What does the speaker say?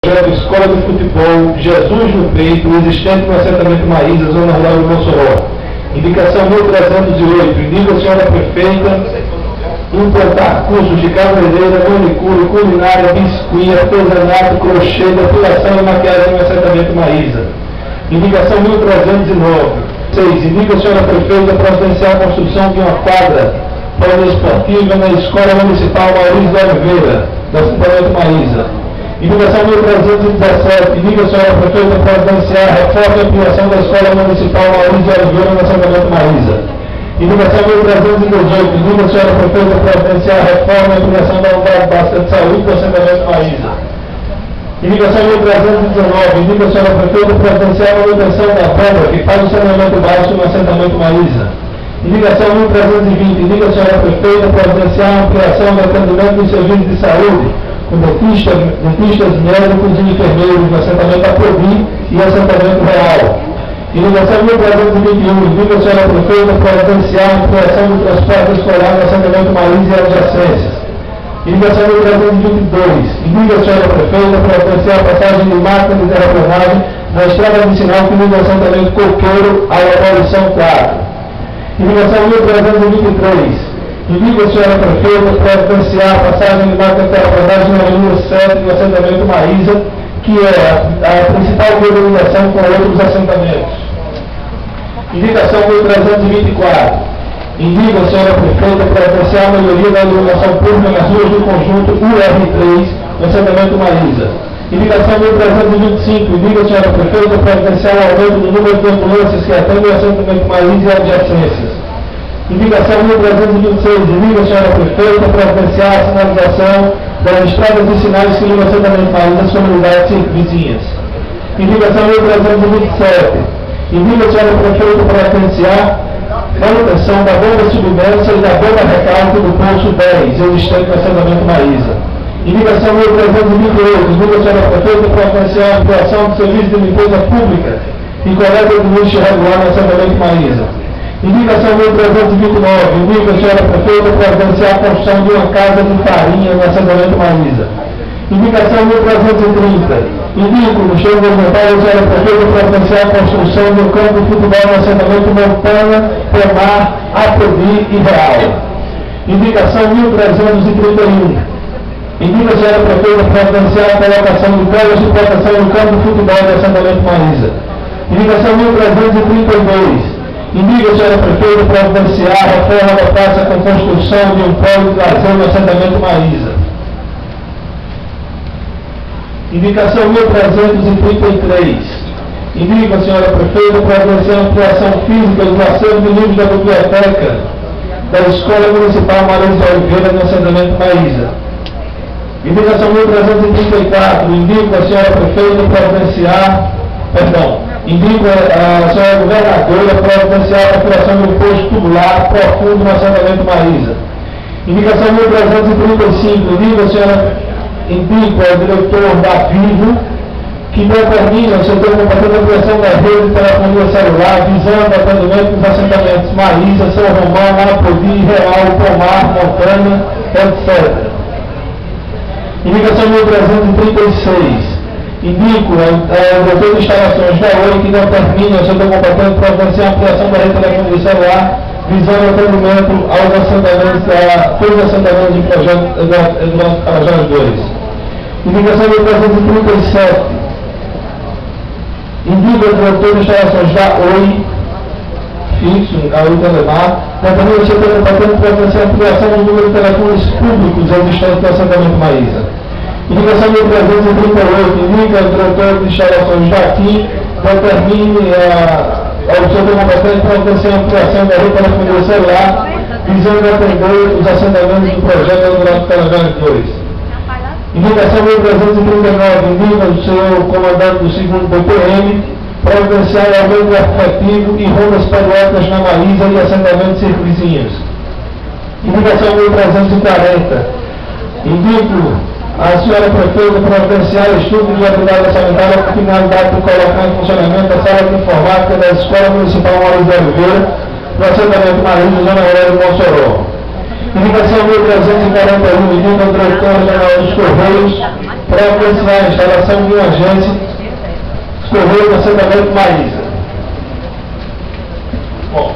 Escola de Futebol Jesus no Peito, existente no assentamento Maísa, zona rural de Mossoró. Indicação 1308, indica a senhora prefeita implantar cursos de cabeleireira, manicure, culinária, biscuit, artesanato, crochê, depilação e maquiagem no assentamento Maísa. Indicação 1309. 6. Indica a senhora prefeita providenciar a construção de uma quadra poliesportiva na Escola Municipal Maurício de Oliveira, do assentamento Maísa. Indicação 1317. Indica a senhora prefeita providenciar a reforma e ampliação da Escola Municipal Maurício de Oliveira, no assentamento Maísa. Indicação 1318. Indica a senhora prefeita providenciar a reforma e ampliação da unidade básica de saúde do assentamento Maísa. Indicação 1319. Indica a senhora prefeita providenciar a manutenção da obra que faz o saneamento básico no assentamento Maísa. Indicação 1320. Indica a senhora prefeita providenciar a ampliação do atendimento dos serviços de saúde com dentistas, médicos e enfermeiros no assentamento Aprovi e assentamento Real. Indicação 1321. Indica a senhora prefeita providenciar a ampliação do transporte escolar no assentamento Maísa e adjacências. Indicação 1322. Indica a senhora prefeita providenciar a passagem de máquina de terraplanagem na estrada vicinal que liga o assentamento Coqueiro à abolição 4. Indicação 1323. Indica a senhora prefeita providenciar a passagem de máquina de terraplanagem na linha 7 do assentamento Maísa, que é a principal comunicação com outros assentamentos. Indicação 1324. Indica a senhora prefeita providenciar a melhoria da iluminação pública nas ruas do conjunto UR3 no assentamento Maísa. Indicação 1325. Indica a senhora prefeita providenciar o aumento do número de ambulâncias que atendem o assentamento Maísa e adjacências. Indicação 1326. Indica a senhora prefeita providenciar a sinalização das estradas vicinais que ligam o assentamento Maísa às comunidades vizinhas. Indicação 1327. Indica a senhora prefeita providenciar manutenção da bomba submersa e da bomba recalque do poço 10, existente no assentamento Maísa. Indicação 1328. Indica a senhora prefeita providenciar a ampliação do serviço de limpeza pública e coleta de lixo regular no assentamento Maísa. Indicação 1329. Indica a senhora prefeita providenciar a construção de uma casa de farinha no assentamento Maísa. Indicação 1330. Indico no cheiro governamental a senhora prefeita providenciar a construção de um campo de futebol no assentamento Montana, Pomar, Aprovi e Real. Indicação 1331. Indica a senhora prefeita providenciar a colocação de bolas de proteção no campo de futebol do assentamento Maísa. Indicação 1332. Indica a senhora prefeita providenciar a reforma da praça com construção de um polo de lazer no assentamento Maísa. Indicação 1333. Indica a senhora prefeita providenciar a ampliação física do acervo de livros da biblioteca da Escola Municipal Maurício de Oliveira no assentamento Maísa. Indicação 1334. Indica a senhora prefeita providenciar, indica a senhora governadora providenciar a criação de um posto tubular profundo no assentamento Maísa. Indicação 1335. Indica ao diretor da Vivo que determina o setor competente a ampliação da rede de telefonia celular visando o atendimento dos assentamentos Maísa, São Romão, Aprovi, Real, Pomar, Montana, etc. Indicação 1336. Indico ao diretor de instalações da OI que determina o setor competente providenciar a ampliação da rede de telefonia celular visando o atendimento aos assentamentos, a todos os assentamentos de projeto Eduardo Carajás 2. Indicação 1337. Indica o diretor de instalações da OI, fixo, a OI Telemar, determina o setor competente providenciar a ampliação do número de telefones públicos existentes no assentamento Maísa. Indicação 1338. Indica o diretor de instalações da AQUI, determine ao setor competente providenciar a ampliação da rede de telefonia celular visando atender os assentamentos do projeto Eduardo Carajás 2. Indicação 1339. Indica o senhor comandante do 2º BPM providenciar aumento efetivo e rondas periódicas na Maísa e assentamentos circunvizinhos. Indicação 1340. Indico a senhora prefeita providenciar estudo de viabilidade orçamentária com finalidade de colocar em funcionamento a sala de informática da Escola Municipal Maurício de Oliveira no assentamento Maísa, zona rural de Mossoró. Indicação 1341, indica o diretor-geral dos Correios para apreciar a instalação de uma agência dos Correios do assentamento Maísa. Bom,